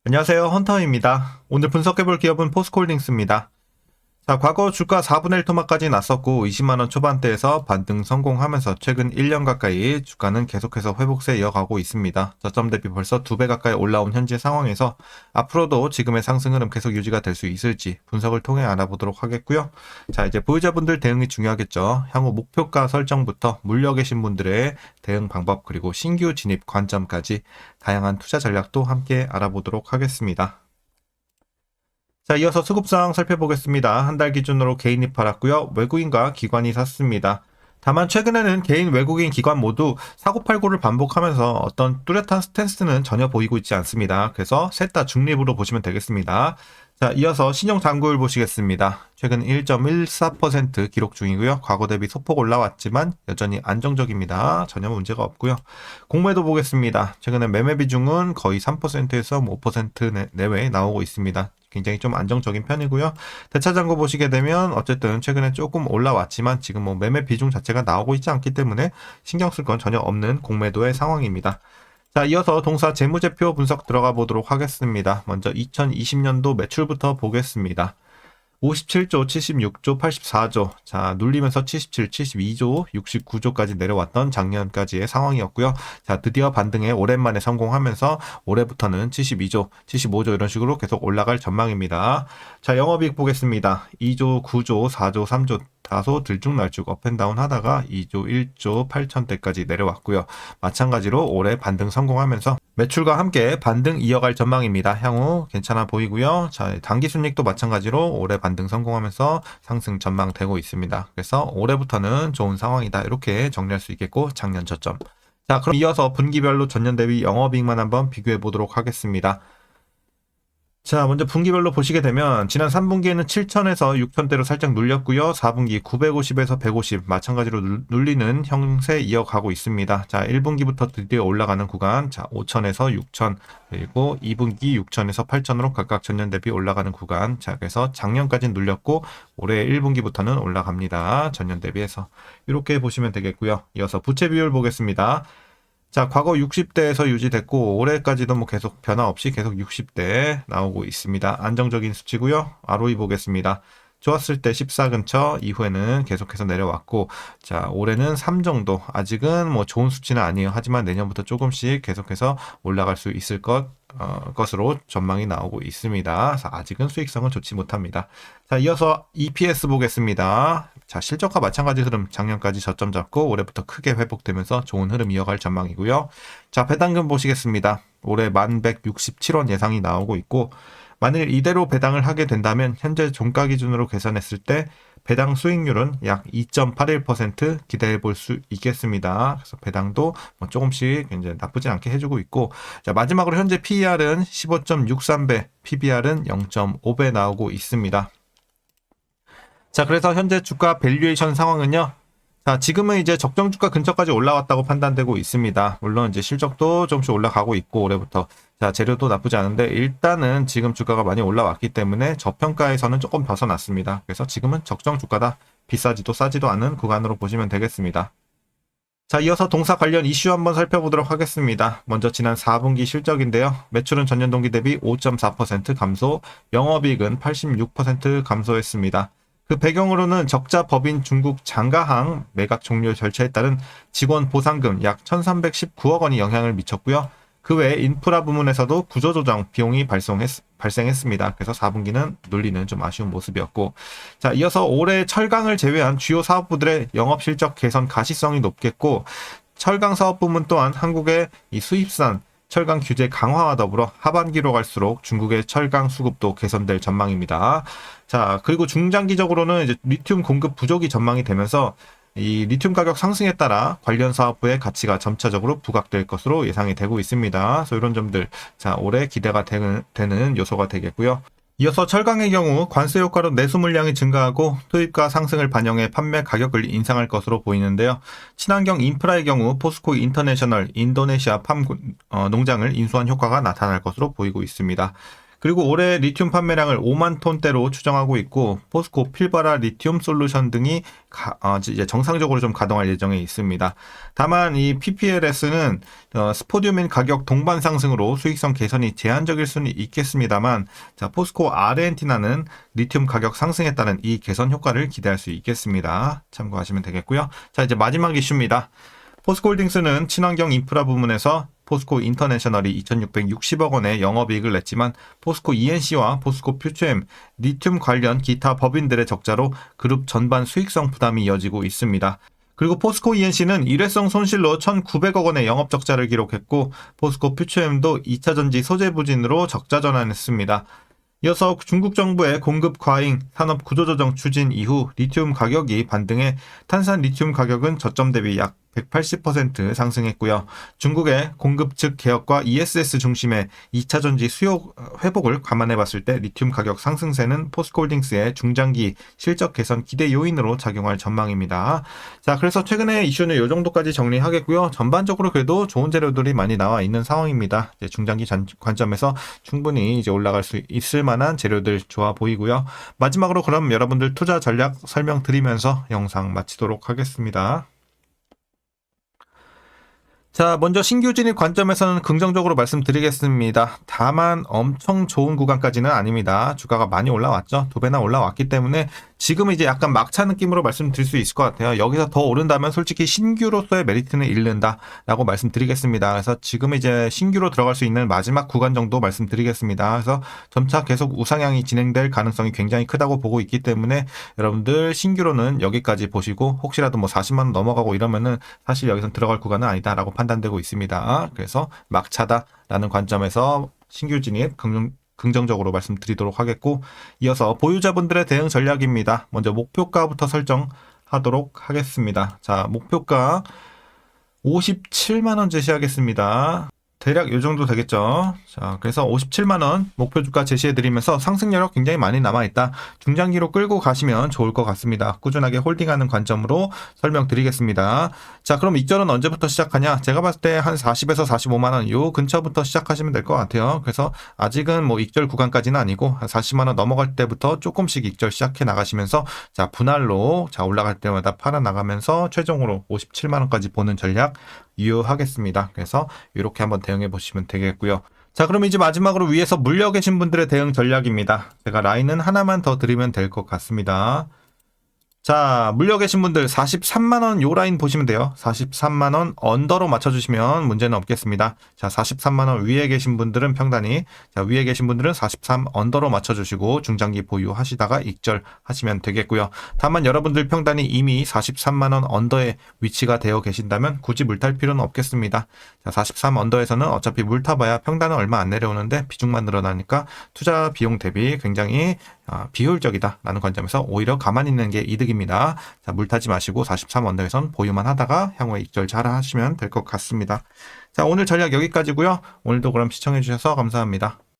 안녕하세요. 헌터입니다. 오늘 분석해볼 기업은 포스코홀딩스입니다. 자, 과거 주가 4분의 1 토막까지 났었고 20만원 초반대에서 반등 성공하면서 최근 1년 가까이 주가는 계속해서 회복세 이어가고 있습니다. 저점 대비 벌써 2배 가까이 올라온 현재 상황에서 앞으로도 지금의 상승 흐름 계속 유지가 될 수 있을지 분석을 통해 알아보도록 하겠고요. 자, 이제 보유자분들 대응이 중요하겠죠. 향후 목표가 설정부터 물려 계신 분들의 대응 방법 그리고 신규 진입 관점까지 다양한 투자 전략도 함께 알아보도록 하겠습니다. 자, 이어서 수급상 살펴보겠습니다. 한 달 기준으로 개인이 팔았고요. 외국인과 기관이 샀습니다. 다만 최근에는 개인, 외국인, 기관 모두 사고팔고를 반복하면서 어떤 뚜렷한 스탠스는 전혀 보이고 있지 않습니다. 그래서 셋 다 중립으로 보시면 되겠습니다. 자, 이어서 신용당국을 보시겠습니다. 최근 1.14% 기록 중이고요. 과거 대비 소폭 올라왔지만 여전히 안정적입니다. 전혀 문제가 없고요. 공매도 보겠습니다. 최근에 매매 비중은 거의 3%에서 5% 내외에 나오고 있습니다. 굉장히 좀 안정적인 편이고요. 대차장고 보시게 되면 어쨌든 최근에 조금 올라왔지만 지금 뭐 매매 비중 자체가 나오고 있지 않기 때문에 신경 쓸 건 전혀 없는 공매도의 상황입니다. 자, 이어서 동사 재무제표 분석 들어가 보도록 하겠습니다. 먼저 2020년도 매출부터 보겠습니다. 57조, 76조, 84조. 자, 눌리면서 77, 72조, 69조까지 내려왔던 작년까지의 상황이었고요. 자, 드디어 반등에 오랜만에 성공하면서 올해부터는 72조, 75조 이런 식으로 계속 올라갈 전망입니다. 자, 영업이익 보겠습니다. 2조, 9조, 4조, 3조. 다소 들쭉날쭉 업앤다운 하다가 2조 1조 8천대까지 내려왔고요. 마찬가지로 올해 반등 성공하면서 매출과 함께 반등 이어갈 전망입니다. 향후 괜찮아 보이고요. 자, 당기순이익도 마찬가지로 올해 반등 성공하면서 상승 전망되고 있습니다. 그래서 올해부터는 좋은 상황이다. 이렇게 정리할 수 있겠고 작년 저점. 자, 그럼 이어서 분기별로 전년 대비 영업이익만 한번 비교해 보도록 하겠습니다. 자, 먼저 분기별로 보시게 되면 지난 3분기에는 7천에서 6천대로 살짝 눌렸고요. 4분기 950에서 150 마찬가지로 눌리는 형세 이어가고 있습니다. 자, 1분기부터 드디어 올라가는 구간. 자, 5천에서 6천 그리고 2분기 6천에서 8천으로 각각 전년 대비 올라가는 구간. 자, 그래서 작년까지는 눌렸고 올해 1분기부터는 올라갑니다. 전년 대비해서. 이렇게 보시면 되겠고요. 이어서 부채 비율 보겠습니다. 자, 과거 60대에서 유지됐고 올해까지도 뭐 계속 변화 없이 계속 60대 나오고 있습니다. 안정적인 수치고요. ROE 보겠습니다. 좋았을 때 14 근처, 이후에는 계속해서 내려왔고, 자, 올해는 3 정도. 아직은 뭐 좋은 수치는 아니에요. 하지만 내년부터 조금씩 계속해서 올라갈 수 있을 것으로 전망이 나오고 있습니다. 그래서 아직은 수익성은 좋지 못합니다. 자, 이어서 EPS 보겠습니다. 자, 실적과 마찬가지 흐름 작년까지 저점 잡고 올해부터 크게 회복되면서 좋은 흐름 이어갈 전망이고요. 자, 배당금 보시겠습니다. 올해 1167원 예상이 나오고 있고 만일 이대로 배당을 하게 된다면 현재 종가 기준으로 계산했을 때 배당 수익률은 약 2.81% 기대해 볼 수 있겠습니다. 그래서 배당도 뭐 조금씩 이제 나쁘지 않게 해주고 있고, 자, 마지막으로 현재 PER은 15.63배, PBR은 0.5배 나오고 있습니다. 자, 그래서 현재 주가 밸류에이션 상황은요. 자, 지금은 이제 적정 주가 근처까지 올라왔다고 판단되고 있습니다. 물론 이제 실적도 조금씩 올라가고 있고 올해부터. 자, 재료도 나쁘지 않은데 일단은 지금 주가가 많이 올라왔기 때문에 저평가에서는 조금 벗어났습니다. 그래서 지금은 적정 주가다. 비싸지도 싸지도 않은 구간으로 보시면 되겠습니다. 자, 이어서 동사 관련 이슈 한번 살펴보도록 하겠습니다. 먼저 지난 4분기 실적인데요. 매출은 전년 동기 대비 5.4% 감소, 영업이익은 86% 감소했습니다. 그 배경으로는 적자 법인 중국 장가항 매각 종료 절차에 따른 직원 보상금 약 1319억 원이 영향을 미쳤고요. 그 외에 인프라 부문에서도 구조조정 비용이 발생했습니다. 그래서 4분기는 눌리는 좀 아쉬운 모습이었고, 자, 이어서 올해 철강을 제외한 주요 사업부들의 영업실적 개선 가시성이 높겠고, 철강 사업 부문 또한 한국의 이 수입산 철강 규제 강화와 더불어 하반기로 갈수록 중국의 철강 수급도 개선될 전망입니다. 자, 그리고 중장기적으로는 이제 리튬 공급 부족이 전망이 되면서 이 리튬 가격 상승에 따라 관련 사업부의 가치가 점차적으로 부각될 것으로 예상이 되고 있습니다. 그래서 이런 점들, 자, 올해 기대가 되는 요소가 되겠고요. 이어서 철강의 경우 관세 효과로 내수 물량이 증가하고 투입가 상승을 반영해 판매 가격을 인상할 것으로 보이는데요. 친환경 인프라의 경우 포스코 인터내셔널 인도네시아 농장을 인수한 효과가 나타날 것으로 보이고 있습니다. 그리고 올해 리튬 판매량을 5만 톤대로 추정하고 있고 포스코 필바라 리튬 솔루션 등이 이제 정상적으로 좀 가동할 예정에 있습니다. 다만 이 PPLS는 스포디우민 가격 동반 상승으로 수익성 개선이 제한적일 수는 있겠습니다만 자, 포스코 아르헨티나는 리튬 가격 상승에 따른 이 개선 효과를 기대할 수 있겠습니다. 참고하시면 되겠고요. 자, 이제 마지막 이슈입니다. 포스코홀딩스는 친환경 인프라 부문에서 포스코 인터내셔널이 2,660억 원의 영업이익을 냈지만 포스코 ENC와 포스코 퓨처엠, 리튬 관련 기타 법인들의 적자로 그룹 전반 수익성 부담이 이어지고 있습니다. 그리고 포스코 ENC는 일회성 손실로 1,900억 원의 영업 적자를 기록했고 포스코 퓨처엠도 2차전지 소재 부진으로 적자 전환했습니다. 이어서 중국 정부의 공급 과잉, 산업 구조조정 추진 이후 리튬 가격이 반등해 탄산 리튬 가격은 저점 대비 약 180% 상승했고요. 중국의 공급 측 개혁과 ESS 중심의 2차전지 수요 회복을 감안해 봤을 때 리튬 가격 상승세는 포스코홀딩스의 중장기 실적 개선 기대 요인으로 작용할 전망입니다. 자, 그래서 최근에 이슈는 이 정도까지 정리하겠고요. 전반적으로 그래도 좋은 재료들이 많이 나와 있는 상황입니다. 이제 중장기 관점에서 충분히 이제 올라갈 수 있을 만한 재료들 좋아 보이고요. 마지막으로 그럼 여러분들 투자 전략 설명드리면서 영상 마치도록 하겠습니다. 자, 먼저 신규 진입 관점에서는 긍정적으로 말씀드리겠습니다. 다만 엄청 좋은 구간까지는 아닙니다. 주가가 많이 올라왔죠. 2배나 올라왔기 때문에 지금 이제 약간 막차 느낌으로 말씀드릴 수 있을 것 같아요. 여기서 더 오른다면 솔직히 신규로서의 메리트는 잃는다라고 말씀드리겠습니다. 그래서 지금 이제 신규로 들어갈 수 있는 마지막 구간 정도 말씀드리겠습니다. 그래서 점차 계속 우상향이 진행될 가능성이 굉장히 크다고 보고 있기 때문에 여러분들 신규로는 여기까지 보시고 혹시라도 뭐 40만 원 넘어가고 이러면은 사실 여기선 들어갈 구간은 아니다라고 판단되고 있습니다. 그래서 막차다라는 관점에서 신규 진입 긍정적으로 말씀드리도록 하겠고 이어서 보유자분들의 대응 전략입니다. 먼저 목표가부터 설정하도록 하겠습니다. 자, 목표가 57만원 제시하겠습니다. 대략 이 정도 되겠죠. 자, 그래서 57만원 목표 주가 제시해드리면서 상승력이 굉장히 많이 남아있다. 중장기로 끌고 가시면 좋을 것 같습니다. 꾸준하게 홀딩하는 관점으로 설명드리겠습니다. 자, 그럼 익절은 언제부터 시작하냐? 제가 봤을 때 한 40에서 45만원 요 근처부터 시작하시면 될 것 같아요. 그래서 아직은 뭐 익절 구간까지는 아니고 한 40만원 넘어갈 때부터 조금씩 익절 시작해 나가시면서 자, 분할로 자 올라갈 때마다 팔아 나가면서 최종으로 57만원까지 보는 전략 유효하겠습니다. 그래서 이렇게 한번 대응해 보시면 되겠고요. 자, 그럼 이제 마지막으로 위에서 물려 계신 분들의 대응 전략입니다. 제가 라인은 하나만 더 드리면 될 것 같습니다. 자, 물려 계신 분들 43만원 요 라인 보시면 돼요. 43만원 언더로 맞춰주시면 문제는 없겠습니다. 자, 43만원 위에 계신 분들은 평단이, 자, 위에 계신 분들은 43 언더로 맞춰주시고 중장기 보유하시다가 익절하시면 되겠고요. 다만 여러분들 평단이 이미 43만원 언더에 위치가 되어 계신다면 굳이 물탈 필요는 없겠습니다. 자, 43 언더에서는 어차피 물타봐야 평단은 얼마 안 내려오는데 비중만 늘어나니까 투자 비용 대비 굉장히 비효율적이다라는 관점에서 오히려 가만히 있는 게 이득입니다. 자, 물타지 마시고 43 언더에선 보유만 하다가 향후에 익절 잘 하시면 될 것 같습니다. 자, 오늘 전략 여기까지고요. 오늘도 그럼 시청해 주셔서 감사합니다.